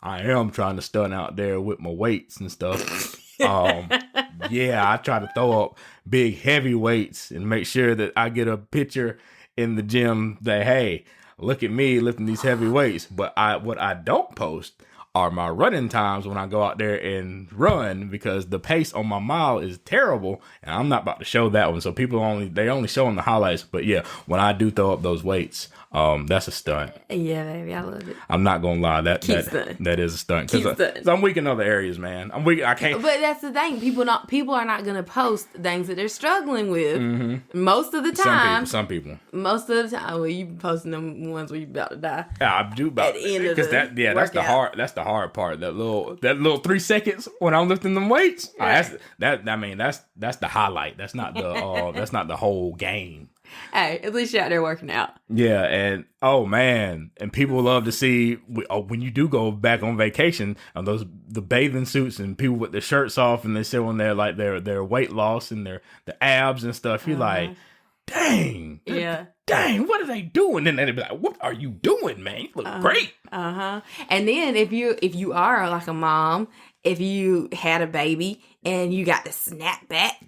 S1: am trying to stunt out there with my weights and stuff. I try to throw up big heavy weights and make sure that I get a picture in the gym that, hey, look at me lifting these heavy weights. But what I don't post are my running times when I go out there and run, because the pace on my mile is terrible, and I'm not about to show that one. So people only showing the highlights. But yeah, when I do throw up those weights, that's a stunt.
S2: Yeah, baby, I love it.
S1: I'm not gonna lie, that
S2: stunting.
S1: that is a stunt.
S2: Keep stunting.
S1: I'm weak in other areas, man. I'm weak. I can't.
S2: But that's the thing. People are not gonna post things that they're struggling with. Most of the time.
S1: Some people.
S2: Most of the time, well, you posting them ones where you about to die.
S1: Yeah, I do about
S2: at the end of
S1: because
S2: the
S1: that's the hard part. That little 3 seconds when I'm lifting them weights.
S2: Right.
S1: That's the highlight. That's not the that's not the whole game.
S2: Hey, at least you're out there working out.
S1: Yeah, and oh man, and people love to see when you do go back on vacation, the bathing suits and people with their shirts off and they're showing their weight loss and their abs and stuff. You're like, dang,
S2: yeah,
S1: dang, what are they doing? And then they'd be like, what are you doing, man? You look great.
S2: And then if you are like a mom, if you had a baby and you got to snap back.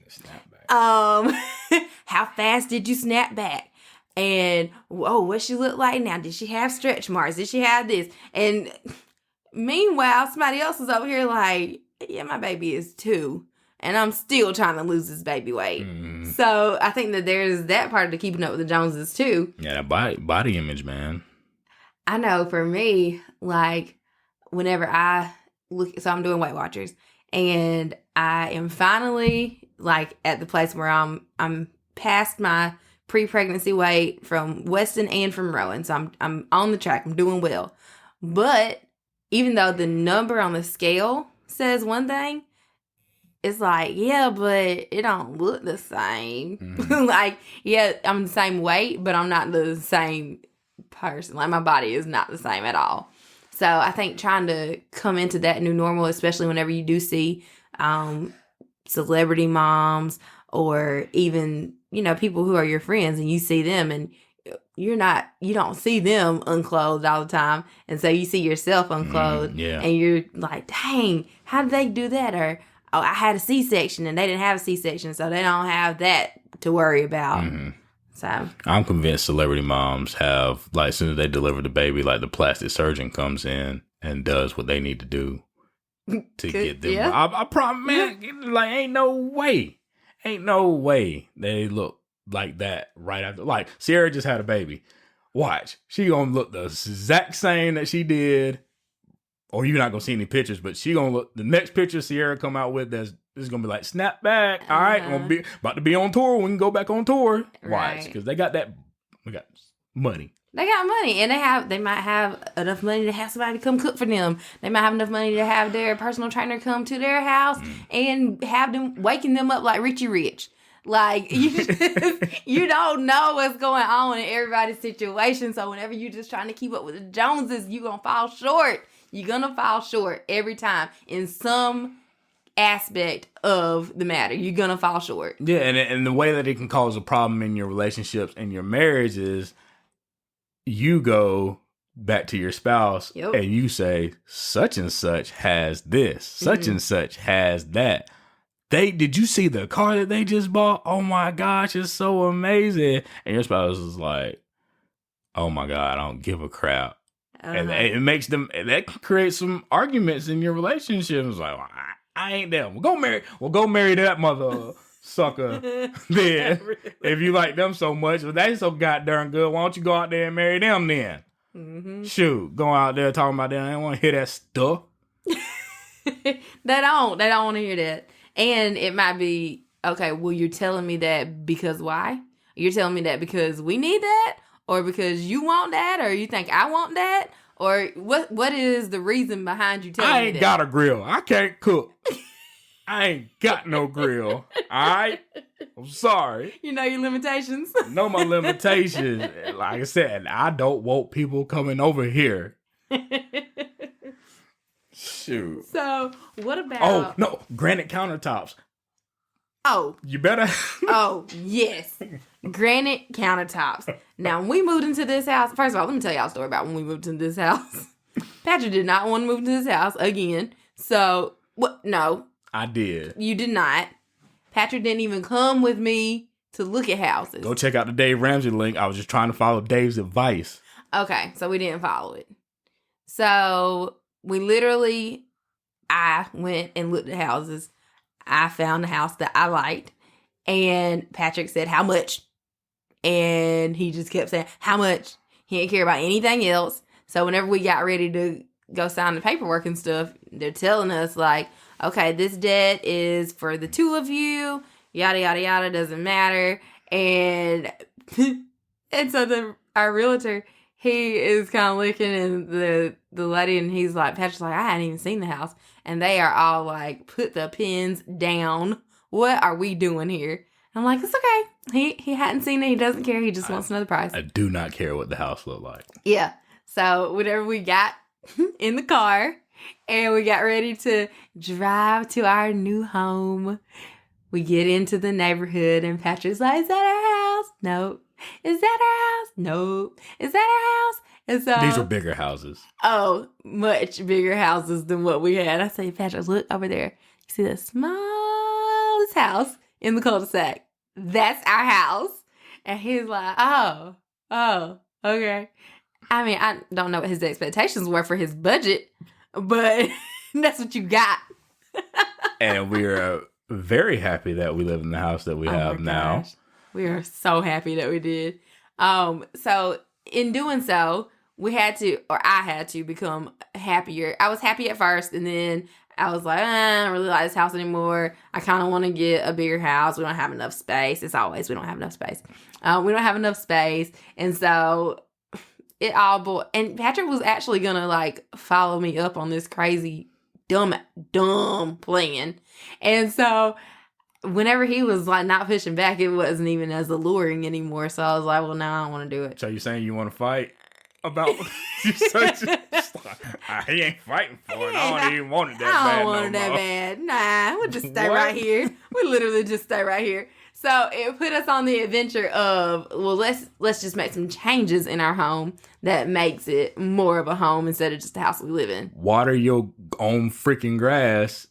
S2: How fast did you snap back? And what she look like now? Did she have stretch marks? Did she have this? And meanwhile, somebody else is over here like, yeah, my baby is 2, and I'm still trying to lose this baby weight. So I think that there's that part of the keeping up with the Joneses too.
S1: Yeah, that body image, man.
S2: I know for me, like whenever I look, so I'm doing Weight Watchers, and I am finally like at the place where I'm past my pre-pregnancy weight from Weston and from Rowan. So I'm on the track. I'm doing well. But even though the number on the scale says one thing, it's like, yeah, but it don't look the same. Like, yeah, I'm the same weight, but I'm not the same person. Like my body is not the same at all. So I think trying to come into that new normal, especially whenever you do see celebrity moms or even, people who are your friends and you see them and you don't see them unclothed all the time. And so you see yourself unclothed and you're like, dang, how did they do that? Or, oh, I had a C-section and they didn't have a C-section, so they don't have that to worry about. So
S1: I'm convinced celebrity moms have, like, as soon as they deliver the baby, like the plastic surgeon comes in and does what they need to do to get them.
S2: Yeah.
S1: I promise, man, like, ain't no way they look like that right after. Like, Sierra just had a baby. Watch. She gonna look the exact same that she did, or you're not gonna see any pictures, but she gonna look, the next picture Sierra come out with, this is gonna be like, snap back. All right, gonna be about to be on tour. We can go back on tour. Watch, because we got money.
S2: They got money, and they might have enough money to have somebody come cook for them. They might have enough money to have their personal trainer come to their house and have them waking them up like Richie Rich. Like, you don't know what's going on in everybody's situation. So whenever you're just trying to keep up with the Joneses, you're going to fall short. You're going to fall short every time in some aspect of the matter. You're going to fall short.
S1: Yeah, and the way that it can cause a problem in your relationships and your marriage is you go back to your spouse and you say, such and such has this, such and such has that. Did you see the car that they just bought? Oh my gosh, it's so amazing. And your spouse is like, oh my God, I don't give a crap. And it makes them, that can create some arguments in your relationship. It's like, well, I ain't them. We'll go marry that mother sucker then. If you like them so much, but they so goddamn good, why don't you go out there and marry them then? Shoot, going out there talking about that, I don't want to hear that stuff.
S2: They don't want to hear that. And it might be, okay, well, you're telling me that because why? You're telling me that because we need that? Or because you want that? Or you think I want that? Or what is the reason behind you telling me that?
S1: I ain't got a grill. I can't cook. I ain't got no grill. All right? I'm sorry.
S2: You know your limitations.
S1: Know my limitations. Like I said, I don't want people coming over here. Shoot.
S2: So, what about...
S1: Oh, no. Granite countertops.
S2: Oh.
S1: You better...
S2: Oh, yes. Granite countertops. Now, when we moved into this house... First of all, let me tell y'all a story about when we moved into this house. Patrick did not want to move into this house again. So, what? No.
S1: I did.
S2: You did not. Patrick didn't even come with me to look at houses.
S1: Go check out the Dave Ramsey link. I was just trying to follow Dave's advice.
S2: Okay, so we didn't follow it. So... I went and looked at houses. I found a house that I liked. And Patrick said, how much? And he just kept saying, how much? He didn't care about anything else. So whenever we got ready to go sign the paperwork and stuff, they're telling us like, okay, this debt is for the two of you, yada, yada, yada, doesn't matter. And so our realtor, he is kind of looking at the lady, and he's like, Patrick's like, I hadn't even seen the house. And they are all like, put the pens down. What are we doing here? I'm like, it's okay. He hadn't seen it. He doesn't care. He just wants to know the price.
S1: I do not care what the house looked like.
S2: Yeah. So whenever we got in the car and we got ready to drive to our new home, we get into the neighborhood and Patrick's like, is that our house? No. Is that our house? No. Is that our house? And so
S1: these are bigger houses.
S2: Oh, much bigger houses than what we had. I say, Patrick, look over there. You see the smallest house in the cul-de-sac? That's our house. And he's like, oh, okay. I mean, I don't know what his expectations were for his budget, but that's what you got.
S1: And we are very happy that we live in the house that we have now.
S2: Gosh. We are so happy that we did. So in doing so, I had to become happier. I was happy at first, and then I was like, I don't really like this house anymore. I kind of want to get a bigger house. We don't have enough space. It's always, we don't have enough space. We don't have enough space. And so it all and Patrick was actually going to like follow me up on this crazy, dumb plan. And so whenever he was like not pushing back, it wasn't even as alluring anymore. So I was like, well, no, I don't want to do it.
S1: So you're saying you want to fight about he ain't fighting for it. I don't even want it that bad.
S2: I don't want it that bad. Nah, we'll just stay right here. We literally just stay right here. So it put us on the adventure of, well, let's just make some changes in our home that makes it more of a home instead of just a house we live in.
S1: Water your own freaking grass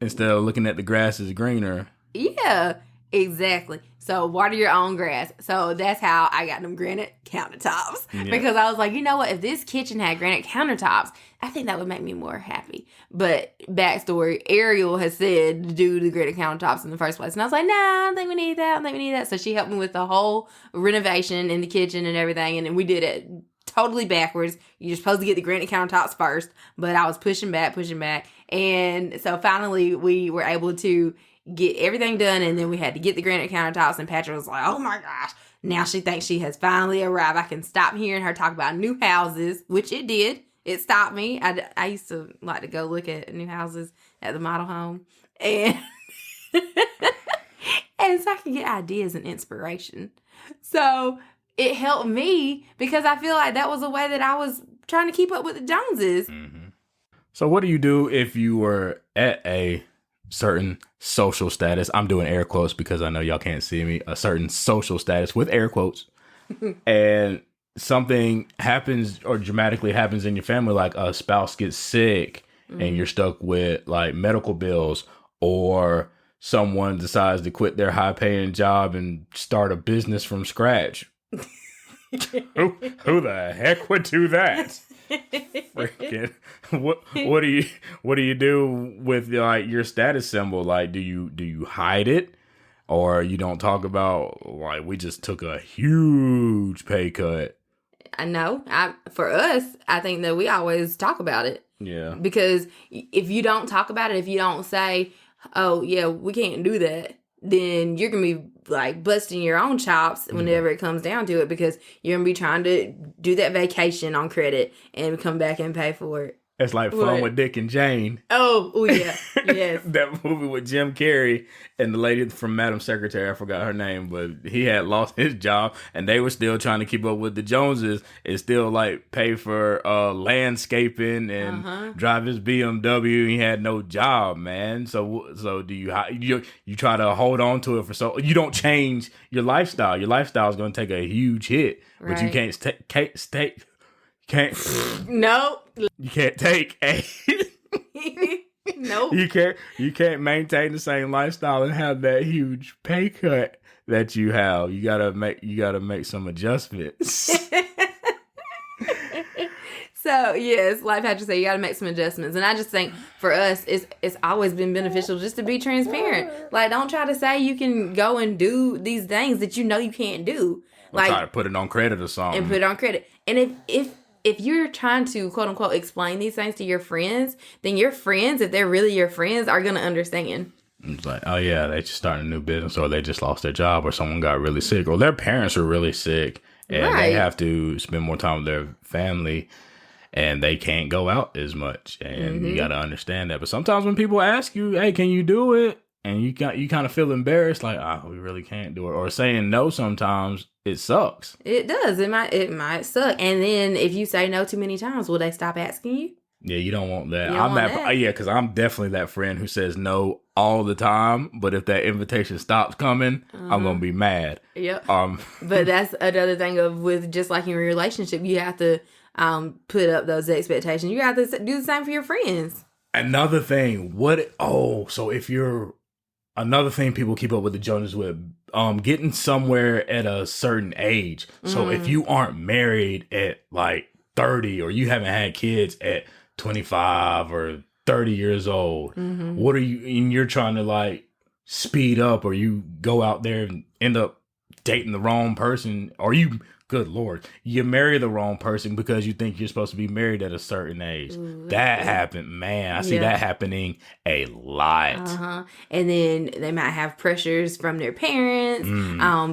S1: instead of looking at the grass as greener.
S2: Yeah, exactly. So water your own grass. So that's how I got them granite countertops. Yeah. Because I was like, you know what? If this kitchen had granite countertops, I think that would make me more happy. But backstory, Ariel has said to do the granite countertops in the first place. And I was like, nah, I don't think we need that. I don't think we need that. So she helped me with the whole renovation in the kitchen and everything. And then we did it totally backwards. You're supposed to get the granite countertops first. But I was pushing back. And so finally we were able to get everything done, and then we had to get the granite countertops, and Patrick was like, oh my gosh, now she thinks she has finally arrived. I can stop hearing her talk about new houses, which it did. It stopped me. I used to like to go look at new houses at the model home, and and so I can get ideas and inspiration. So it helped me because I feel like that was a way that I was trying to keep up with the Joneses.
S1: Mm-hmm. So what do you do if you were at a certain social status? I'm doing air quotes because I know y'all can't see me. A certain social status with air quotes. And something happens or dramatically happens in your family, like a spouse gets sick and you're stuck with like medical bills, or someone decides to quit their high paying job and start a business from scratch. Who the heck would do that? Freaking what do you do with like your status symbol? Like, do you hide it, or you don't talk about like we just took a huge pay cut?
S2: I know. For us, I think that we always talk about it.
S1: Yeah.
S2: Because if you don't talk about it, if you don't say, "Oh yeah, we can't do that," then you're gonna be like busting your own chops whenever it comes down to it, because you're gonna be trying to do that vacation on credit and come back and pay for it.
S1: It's like Fun with Dick and Jane.
S2: Oh yeah, yes.
S1: That movie with Jim Carrey and the lady from Madam Secretary, I forgot her name, but he had lost his job and they were still trying to keep up with the Joneses and still like pay for landscaping and drive his BMW. He had no job, man. So do you try to hold on to it for you don't change your lifestyle. Your lifestyle is going to take a huge hit, but you can't
S2: No.
S1: You can't take a
S2: Nope.
S1: You can't maintain the same lifestyle and have that huge pay cut that you have. You gotta make some adjustments.
S2: So yes, like Patrick said, you got to make some adjustments, and I just think for us, it's always been beneficial just to be transparent. Like, don't try to say you can go and do these things that you know you can't do.
S1: Or
S2: Like,
S1: try to put it on credit or something.
S2: and put it on credit. And if you're trying to quote unquote explain these things to your friends, then your friends, if they're really your friends, are gonna understand.
S1: It's like, oh yeah, they just started a new business, or they just lost their job, or someone got really sick, or their parents are really sick, and they have to spend more time with their family, and they can't go out as much, and you got to understand that. But sometimes when people ask you, "Hey, can you do it?" and you kind of feel embarrassed, like, "Oh, we really can't do it," or saying no sometimes it sucks.
S2: It does. It might suck. And then if you say no too many times, will they stop asking you?
S1: Yeah, you don't want that.
S2: You don't want that.
S1: Yeah, because I'm definitely that friend who says no all the time. But if that invitation stops coming, I'm gonna be mad.
S2: Yep.
S1: Um,
S2: But that's another thing with just like in your relationship, you have to put up those expectations. You have to do the same for your friends.
S1: Another thing, so if you're another thing people keep up with the Jonas with, getting somewhere at a certain age. So if you aren't married at like 30, or you haven't had kids at 25 or 30 years old, what are you, and you're trying to like speed up, or you go out there and end up dating the wrong person, or you, good Lord, you marry the wrong person because you think you're supposed to be married at a certain age. That happened, man. I see that happening a lot.
S2: And then they might have pressures from their parents,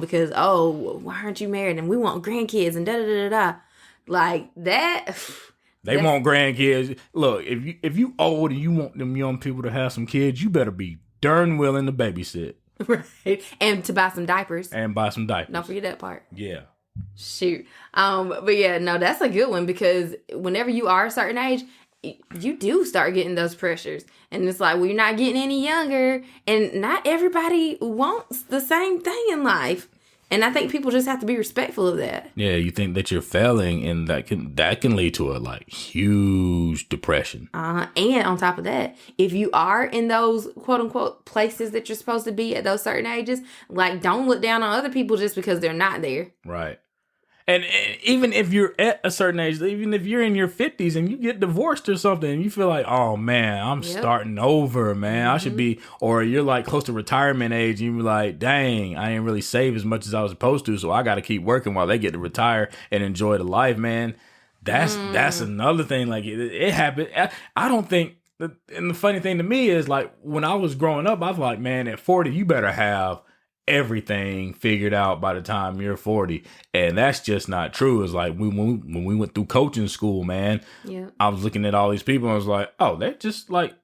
S2: because, oh, why aren't you married? And we want grandkids and da-da-da-da-da. Like that.
S1: They want grandkids. Look, if you old and you want them young people to have some kids, you better be darn willing to babysit.
S2: Right. And to buy some diapers.
S1: And buy some diapers.
S2: Don't forget that part.
S1: Yeah.
S2: Shoot. But yeah, no, that's a good one, because whenever you are a certain age, you do start getting those pressures. And it's like, well, you're not getting any younger, and not everybody wants the same thing in life. And I think people just have to be respectful of that.
S1: Yeah, you think that you're failing, and that can lead to a like huge depression.
S2: And on top of that, if you are in those quote unquote places that you're supposed to be at those certain ages, like, don't look down on other people just because they're not there.
S1: Right. And even if you're at a certain age, even if you're in your 50s and you get divorced or something, and you feel like, oh man, I'm starting over, man. I should be, or you're like close to retirement age, and you're like, dang, I didn't really save as much as I was supposed to, so I got to keep working while they get to retire and enjoy the life, man. That's another thing. Like, it happened. I don't think, and the funny thing to me is, like, when I was growing up, I was like, man, at 40, you better have everything figured out by the time you're 40, and that's just not true. It's like when we went through coaching school, man, I was looking at all these people and I was like, oh, they just like,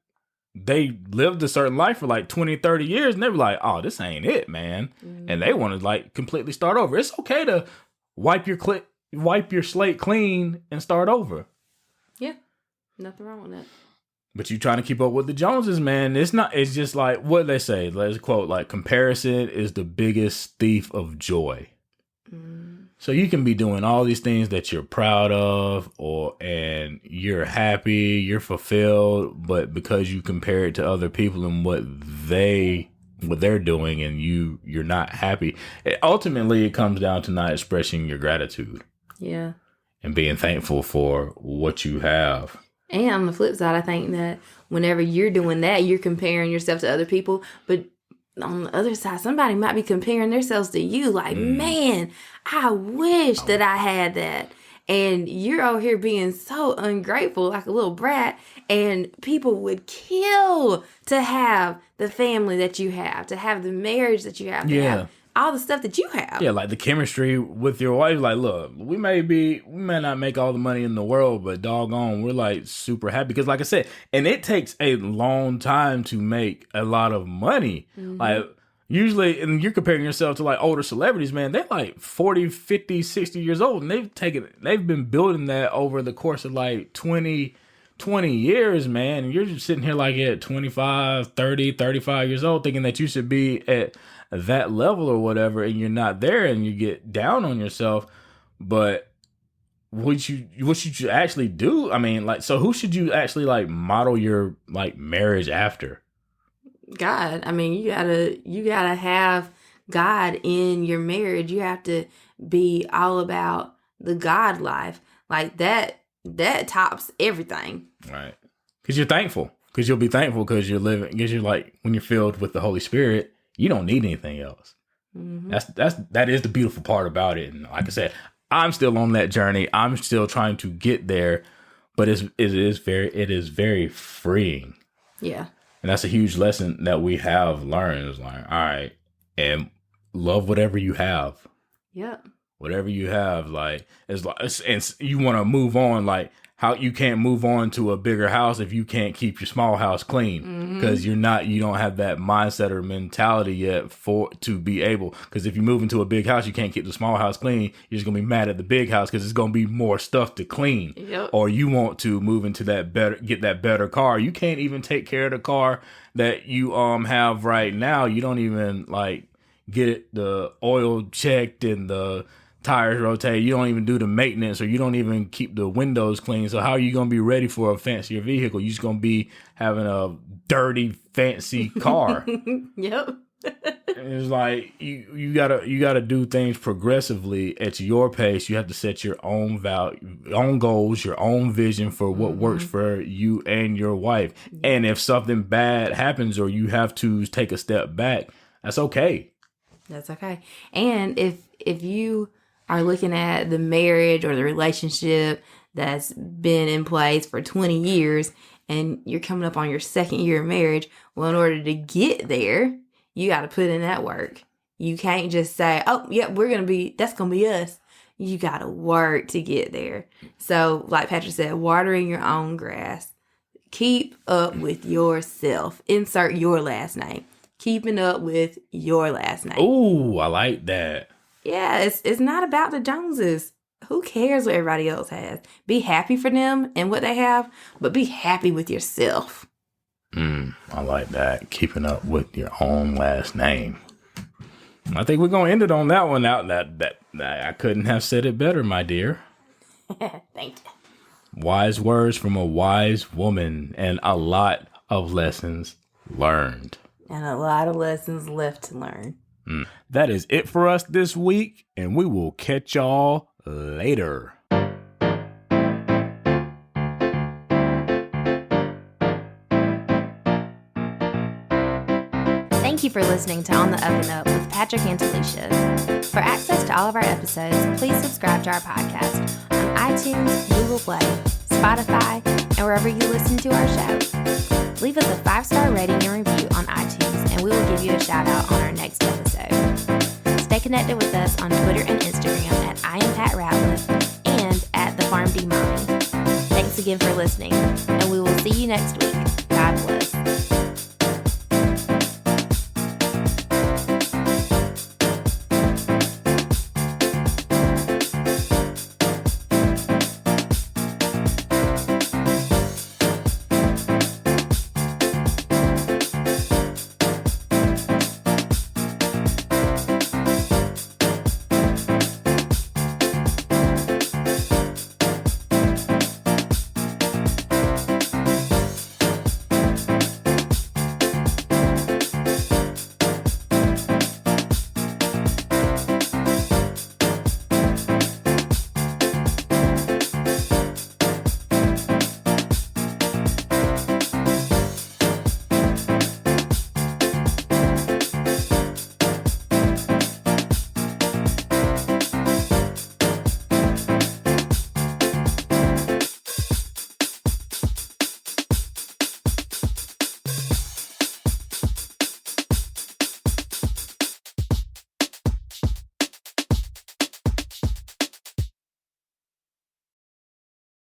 S1: they lived a certain life for like 20-30 years, and they were like, oh, this ain't it, man. And they want to like completely start over. It's okay to wipe your slate clean and start over.
S2: Yeah, nothing wrong with that.
S1: But you trying to keep up with the Joneses, man. It's just like, what they say, let's quote, like, comparison is the biggest thief of joy. So you can be doing all these things that you're proud of, and you're happy, you're fulfilled, but because you compare it to other people and what they're doing, and you're not happy, ultimately it comes down to not expressing your gratitude.
S2: Yeah.
S1: And being thankful for what you have.
S2: And on the flip side, I think that whenever you're doing that, you're comparing yourself to other people. But on the other side, somebody might be comparing themselves to you. Like, man, I wish that I had that. And you're over here being so ungrateful, like a little brat. And people would kill to have the family that you have, to have the marriage that you have, to have all the stuff that you have. Yeah,
S1: like the chemistry with your wife. Like, look, we may not make all the money in the world, but doggone, we're like super happy. Because like I said, and it takes a long time to make a lot of money. Like, usually, and you're comparing yourself to like older celebrities, man, they're like 40, 50, 60 years old. And they've been building that over the course of like 20 years, man. And you're just sitting here like at 25, 30, 35 years old thinking that you should be at that level or whatever, and you're not there, and you get down on yourself. But what should you actually do? I mean, like, so who should you actually like model your like marriage after?
S2: God. I mean, you gotta have God in your marriage. You have to be all about the God life. Like, that that tops everything.
S1: Right. Because you're thankful. Because you'll be thankful because you're living. Because you're like, when you're filled with the Holy Spirit, you don't need anything else.
S2: Mm-hmm.
S1: That is the beautiful part about it. And like I said, I'm still on that journey. I'm still trying to get there, but it is very freeing.
S2: Yeah.
S1: And that's a huge lesson that we have learned. It's like, all right, and love whatever you have.
S2: Yep.
S1: Whatever you have, like, it's like, and you want to move on, like, how you can't move on to a bigger house if you can't keep your small house clean, because you don't have that mindset or mentality yet to be able. Because if you move into a big house, you can't keep the small house clean. You're just gonna be mad at the big house because it's gonna be more stuff to clean.
S2: Yep. Or
S1: you want to move into get that better car. You can't even take care of the car that you have right now. You don't even like get the oil checked and the tires rotate. You don't even do the maintenance, or you don't even keep the windows clean. So how are you going to be ready for a fancier vehicle? You're just going to be having a dirty, fancy car.
S2: Yep.
S1: It's like you gotta do things progressively at your pace. You have to set your own own goals, your own vision for what works for you and your wife. And if something bad happens or you have to take a step back, that's okay.
S2: That's okay. And if you are looking at the marriage or the relationship that's been in place for 20 years and you're coming up on your second year of marriage, well, in order to get there, you got to put in that work. You can't just say, oh, yeah, that's going to be us. You got to work to get there. So like Patrick said, watering your own grass. Keep up with yourself. Insert your last name. Keeping up with your last name.
S1: Ooh, I like that.
S2: Yeah, it's not about the Joneses. Who cares what everybody else has? Be happy for them and what they have, but be happy with yourself.
S1: I like that. Keeping up with your own last name. I think we're gonna end it on that one. That I couldn't have said it better, my dear.
S2: Thank you.
S1: Wise words from a wise woman, and a lot of lessons learned.
S2: And a lot of lessons left to learn.
S1: That is it for us this week, and we will catch y'all later.
S2: Thank you for listening to On the Up and Up with Patrick and Talisha. For access to all of our episodes, please subscribe to our podcast on iTunes, Google Play, Spotify, and wherever you listen to our show. Leave us a 5-star rating and review on iTunes, and we will give you a shout out on our next episode. Stay connected with us on Twitter and Instagram at I am Pat Ratliff and at the Farm D Mommy. Thanks again for listening, and we will see you next week.